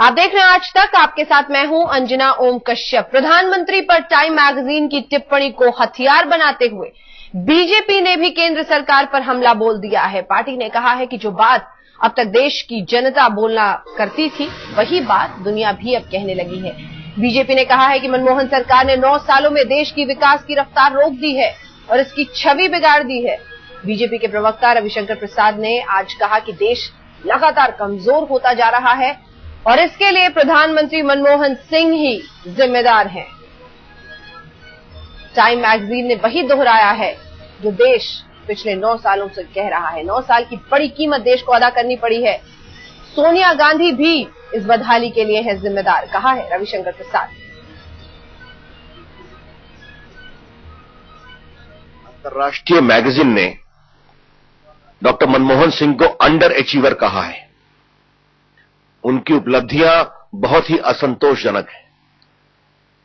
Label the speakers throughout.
Speaker 1: आप देख रहे हैं आज तक, आपके साथ मैं हूं अंजना ओम कश्यप। प्रधानमंत्री पर टाइम मैगजीन की टिप्पणी को हथियार बनाते हुए बीजेपी ने भी केंद्र सरकार पर हमला बोल दिया है। पार्टी ने कहा है कि जो बात अब तक देश की जनता बोलना करती थी, वही बात दुनिया भी अब कहने लगी है। बीजेपी ने कहा है कि मनमोहन सरकार ने 9 सालों में देश की विकास की रफ्तार रोक दी है और इसकी छवि बिगाड़ दी है। बीजेपी के प्रवक्ता रविशंकर प्रसाद ने आज कहा कि देश लगातार कमजोर होता जा रहा है और इसके लिए प्रधानमंत्री मनमोहन सिंह ही जिम्मेदार हैं। टाइम मैगजीन ने वही दोहराया है जो देश पिछले 9 सालों से कह रहा है। 9 साल की बड़ी कीमत देश को अदा करनी पड़ी है। सोनिया गांधी भी इस बदहाली के लिए है जिम्मेदार, कहा है रविशंकर प्रसाद।
Speaker 2: अंतर्राष्ट्रीय मैगजीन ने डॉक्टर मनमोहन सिंह को अंडर अचीवर कहा है। उनकी उपलब्धियां बहुत ही असंतोषजनक है।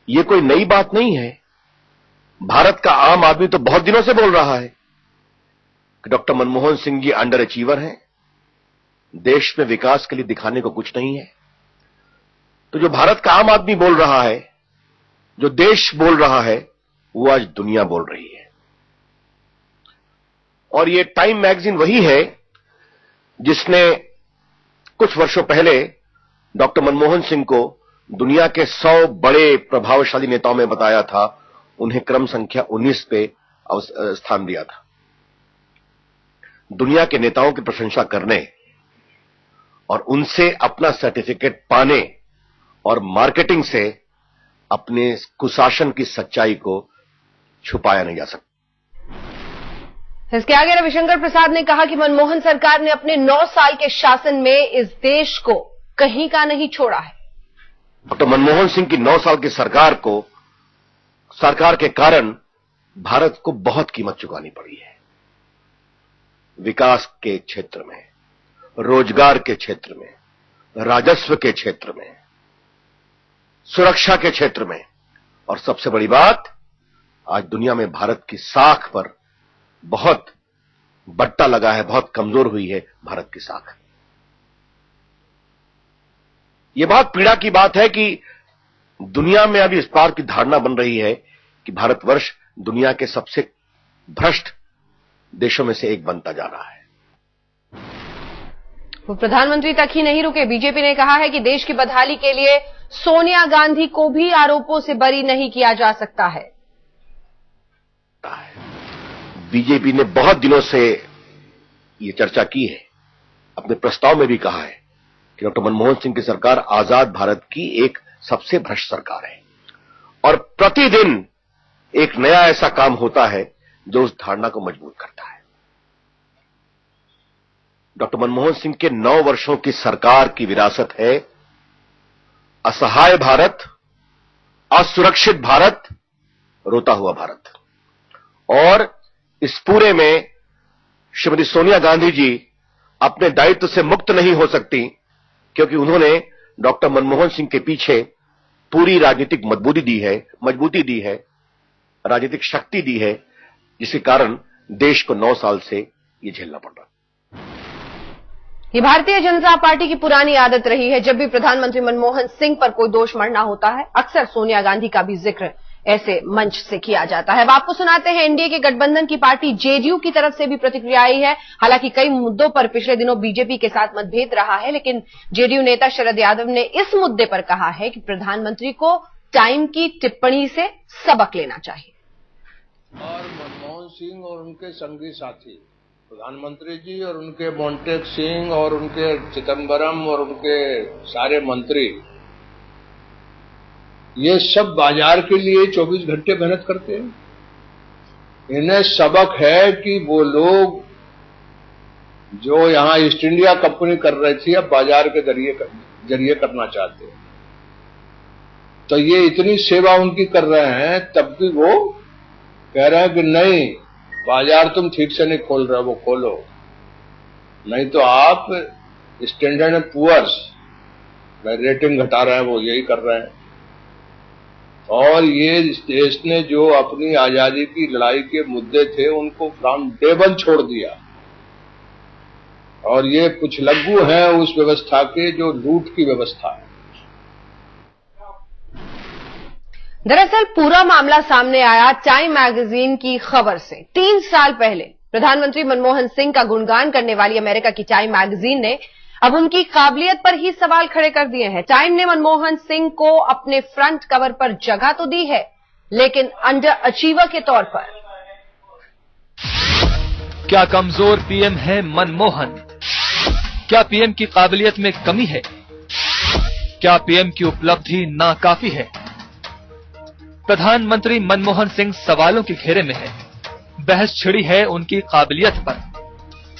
Speaker 2: ये कोई नई बात नहीं है। भारत का आम आदमी तो बहुत दिनों से बोल रहा है कि doctor Manmohan Singh ji under achiever हैं, देश में विकास के लिए दिखाने को कुछ नहीं है। तो जो भारत का आम आदमी बोल रहा है, जो देश बोल रहा है, वो आज दुनिया बोल रही है। और ये टाइम मैगजीन वही है जिसने कुछ वर्षों पहले डॉक्टर मनमोहन सिंह को दुनिया के 100 बड़े प्रभावशाली नेताओं में बताया था, उन्हें क्रम संख्या 19 पे स्थान दिया था। दुनिया के नेताओं की प्रशंसा करने और उनसे अपना सर्टिफिकेट पाने और मार्केटिंग से अपने कुशासन की सच्चाई को छुपाया नहीं जा सकता।
Speaker 1: इसके आगे रविशंकर प्रसाद ने कहा कि मनमोहन सरकार ने अपने 9 साल के शासन में इस देश को कहीं का नहीं छोड़ा है।
Speaker 2: डॉक्टर मनमोहन सिंह की 9 साल की सरकार के कारण भारत को बहुत कीमत चुकानी पड़ी है। विकास के क्षेत्र में, रोजगार के क्षेत्र में, राजस्व के क्षेत्र में, सुरक्षा के क्षेत्र में, और सबसे बड़ी बात, आज दुनिया में भारत की साख पर बहुत बट्टा लगा है, बहुत कमजोर हुई है भारत की साख। यह बहुत पीड़ा की बात है कि दुनिया में अभी इस बात की धारणा बन रही है कि भारतवर्ष दुनिया के सबसे भ्रष्ट देशों में से एक बनता जा रहा है।
Speaker 1: वो प्रधानमंत्री तक ही नहीं रुके। बीजेपी ने कहा है कि देश की बदहाली के लिए सोनिया गांधी को भी आरोपों से बरी नहीं किया जा सकता है।
Speaker 2: बीजेपी ने बहुत दिनों से यह चर्चा की है, अपने प्रस्ताव में भी कहा है कि डॉक्टर मनमोहन सिंह की सरकार आजाद भारत की एक सबसे भ्रष्ट सरकार है, और प्रतिदिन एक नया ऐसा काम होता है जो उस धारणा को मजबूत करता है। डॉक्टर मनमोहन सिंह के 9 वर्षों की सरकार की विरासत है असहाय भारत, असुरक्षित भारत, रोता हुआ भारत। और इस पूरे में श्रीमती सोनिया गांधी जी अपने दायित्व से मुक्त नहीं हो सकती, क्योंकि उन्होंने डॉक्टर मनमोहन सिंह के पीछे पूरी राजनीतिक मजबूती दी है, राजनीतिक शक्ति दी है, जिसके कारण देश को 9 साल से ये झेलना पड़ रहा।
Speaker 1: ये भारतीय जनता पार्टी की पुरानी आदत रही है। जब भी प्रधानमंत्री मनमोहन सिंह पर कोई दोष मढ़ना होता है, अक्सर सोनिया गांधी का भी जिक्र ऐसे मंच से किया जाता है। अब आपको सुनाते हैं एनडीए के गठबंधन की पार्टी जेडीयू की तरफ से भी प्रतिक्रिया आई है। हालांकि कई मुद्दों पर पिछले दिनों बीजेपी के साथ मतभेद रहा है, लेकिन जेडीयू नेता शरद यादव ने इस मुद्दे पर कहा है कि प्रधानमंत्री को टाइम की टिप्पणी से सबक लेना चाहिए।
Speaker 3: और मनमोहन सिंह और उनके संगी साथी प्रधानमंत्री जी और उनके मोंटेक सिंह और उनके चिदम्बरम और उनके सारे मंत्री, ये सब बाजार के लिए 24 घंटे मेहनत करते हैं। इन्हें सबक है कि वो लोग जो यहां ईस्ट इंडिया कंपनी कर रही थी, अब बाजार के जरिए करना चाहते हैं। तो ये इतनी सेवा उनकी कर रहे हैं, तब भी वो कह रहे हैं कि नहीं, बाजार तुम ठीक से नहीं खोल रहे, वो खोलो, नहीं तो आप स्टैंडर्ड एंड पुअर्स रेटिंग घटा रहे हैं, वो यही कर रहे हैं। और ये देश ने जो अपनी आजादी की लड़ाई के मुद्दे थे, उनको फ्रॉम डे वन छोड़ दिया, और ये कुछ लघु हैं उस व्यवस्था के जो लूट की व्यवस्था है।
Speaker 1: दरअसल पूरा मामला सामने आया टाइम मैगजीन की खबर से। 3 साल पहले प्रधानमंत्री मनमोहन सिंह का गुणगान करने वाली अमेरिका की टाइम मैगजीन ने अब उनकी काबिलियत पर ही सवाल खड़े कर दिए हैं। टाइम ने मनमोहन सिंह को अपने फ्रंट कवर पर जगह तो दी है, लेकिन अंडर अचीवर के तौर पर।
Speaker 4: क्या कमजोर पीएम है मनमोहन? क्या पीएम की काबिलियत में कमी है? क्या पीएम की उपलब्धि नाकाफी है? प्रधानमंत्री मनमोहन सिंह सवालों के घेरे में है। बहस छिड़ी है उनकी काबिलियत पर।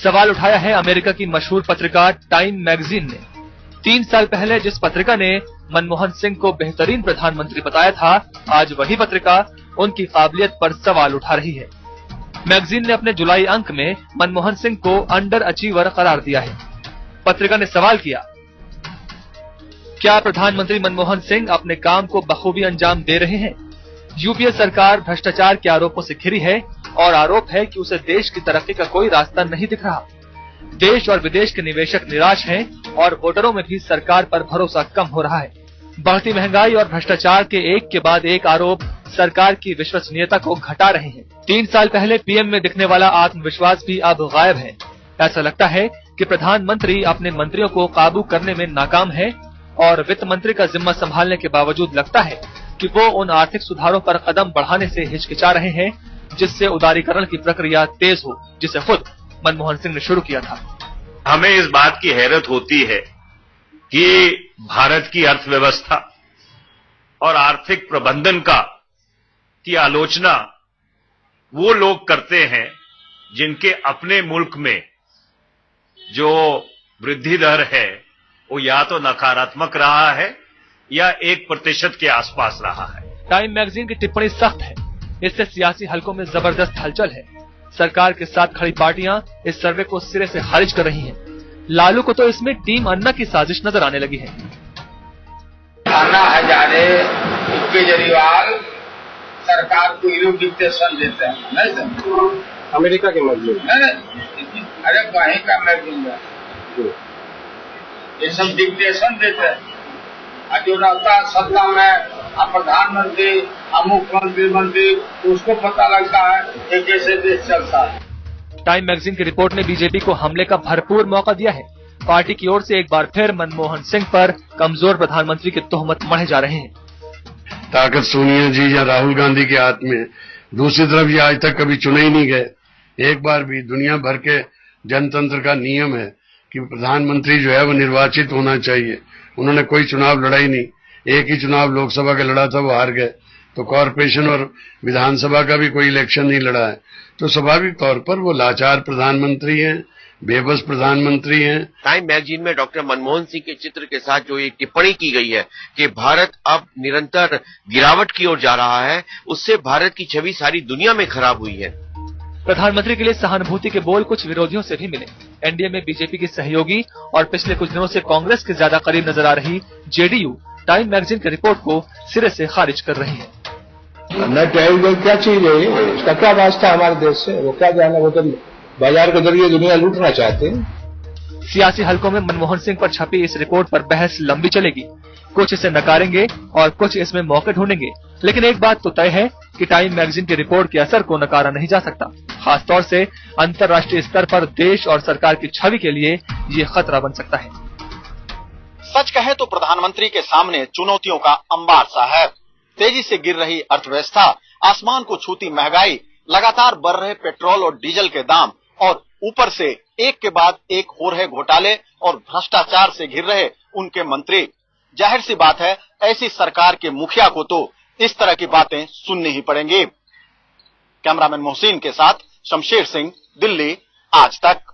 Speaker 4: सवाल उठाया है अमेरिका की मशहूर पत्रिका टाइम मैगजीन ने। 3 साल पहले जिस पत्रिका ने मनमोहन सिंह को बेहतरीन प्रधानमंत्री बताया था, आज वही पत्रिका उनकी काबिलियत पर सवाल उठा रही है। मैगजीन ने अपने जुलाई अंक में मनमोहन सिंह को अंडर अचीवर करार दिया है। पत्रिका ने सवाल किया, क्या प्रधानमंत्री मनमोहन सिंह अपने काम को बखूबी अंजाम दे रहे हैं? यूपीए सरकार भ्रष्टाचार के आरोपों से घिरी है और आरोप है कि उसे देश की तरक्की का कोई रास्ता नहीं दिख रहा। देश और विदेश के निवेशक निराश हैं और वोटरों में भी सरकार पर भरोसा कम हो रहा है। बढ़ती महंगाई और भ्रष्टाचार के एक के बाद एक आरोप सरकार की विश्वसनीयता को घटा रहे हैं। 3 साल पहले पीएम में दिखने वाला आत्मविश्वास भी अब गायब है। ऐसा लगता है कि प्रधानमंत्री अपने मंत्रियों को काबू करने में नाकाम है और वित्त मंत्री का जिम्मा संभालने के बावजूद लगता है कि वो उन आर्थिक सुधारों पर कदम बढ़ाने से हिचकिचा रहे हैं जिससे उदारीकरण की प्रक्रिया तेज हो, जिसे खुद मनमोहन सिंह ने शुरू किया था।
Speaker 5: हमें इस बात की हैरत होती है कि भारत की अर्थव्यवस्था और आर्थिक प्रबंधन की आलोचना वो लोग करते हैं जिनके अपने मुल्क में जो वृद्धि दर है वो या तो नकारात्मक रहा है या 1% के आसपास रहा है।
Speaker 4: टाइम मैगजीन की टिप्पणी सख्त है। इससे सियासी हलकों में जबरदस्त हलचल है। सरकार के साथ खड़ी पार्टियां इस सर्वे को सिरे से खारिज कर रही हैं। लालू को तो इसमें टीम अन्ना की साजिश नजर आने लगी है।
Speaker 6: अन्ना हजारे, केजरीवाल सरकार को डिक्टेशन देते हैं, नहीं सर?
Speaker 3: अमेरिका के मैगजीन
Speaker 6: नहीं, अरे वहीं का मैगजीन है, ये सब डिक्टेशन देते हैं। जो रहता है सत्ता में, प्रधानमंत्री, मुख्यमंत्री, मंत्री, उसको पता लगता है कि कैसे देश चलता है।
Speaker 4: टाइम मैगजीन की रिपोर्ट ने बीजेपी को हमले का भरपूर मौका दिया है। पार्टी की ओर से एक बार फिर मनमोहन सिंह पर कमजोर प्रधानमंत्री की तोहमत मढ़े जा रहे हैं।
Speaker 7: ताकत सोनिया जी या राहुल गांधी के हाथ में। दूसरी तरफ ये आज तक कभी चुने ही नहीं गए। एक बार भी दुनिया भर के जनतंत्र का नियम है कि प्रधानमंत्री जो है वो निर्वाचित होना चाहिए। उन्होंने कोई चुनाव लड़ा ही नहीं। एक ही चुनाव लोकसभा का लड़ा था, वो हार गए। तो कॉरपोरेशन और विधानसभा का भी कोई इलेक्शन नहीं लड़ा है। तो स्वाभाविक तौर पर वो लाचार प्रधानमंत्री हैं, बेबस प्रधानमंत्री हैं।
Speaker 2: टाइम मैगजीन में डॉक्टर मनमोहन सिंह के चित्र के साथ जो एक टिप्पणी की गई है कि भारत अब निरंतर गिरावट की ओर जा रहा है, उससे भारत की छवि सारी दुनिया में खराब हुई है।
Speaker 4: प्रधानमंत्री के लिए सहानुभूति के बोल कुछ विरोधियों से भी मिले। एनडीए में बीजेपी की सहयोगी और पिछले कुछ दिनों से कांग्रेस के ज्यादा करीब नजर आ रही जेडीयू टाइम मैगजीन की रिपोर्ट को सिरे से खारिज कर रही है।
Speaker 3: नेट क्या चीज है, इसका क्या वास्ता हमारे देश से? वो क्या जाने, वो तो बाजार के जरिए दुनिया लूटना चाहते हैं।
Speaker 4: सियासी हलकों में मनमोहन सिंह पर छपी इस रिपोर्ट पर बहस लंबी चलेगी। कुछ इसे नकारेंगे और कुछ इसमें मौके ढूंढेंगे, लेकिन एक बात तो तय है कि टाइम मैगजीन की रिपोर्ट के असर को नकारा नहीं जा सकता। खासतौर से अंतर्राष्ट्रीय स्तर पर देश और सरकार की छवि के लिए ये खतरा बन सकता है।
Speaker 8: सच कहे तो प्रधानमंत्री के सामने चुनौतियों का अंबार सा है। तेजी से गिर रही अर्थव्यवस्था, आसमान को छूती महंगाई, लगातार बढ़ रहे पेट्रोल और डीजल के दाम और ऊपर से एक के बाद एक हो रहे घोटाले और भ्रष्टाचार से घिर रहे उनके मंत्री। जाहिर सी बात है, ऐसी सरकार के मुखिया को तो इस तरह की बातें सुननी ही पड़ेंगी। कैमरामैन मोहसिन के साथ शमशेर सिंह, दिल्ली, आज तक।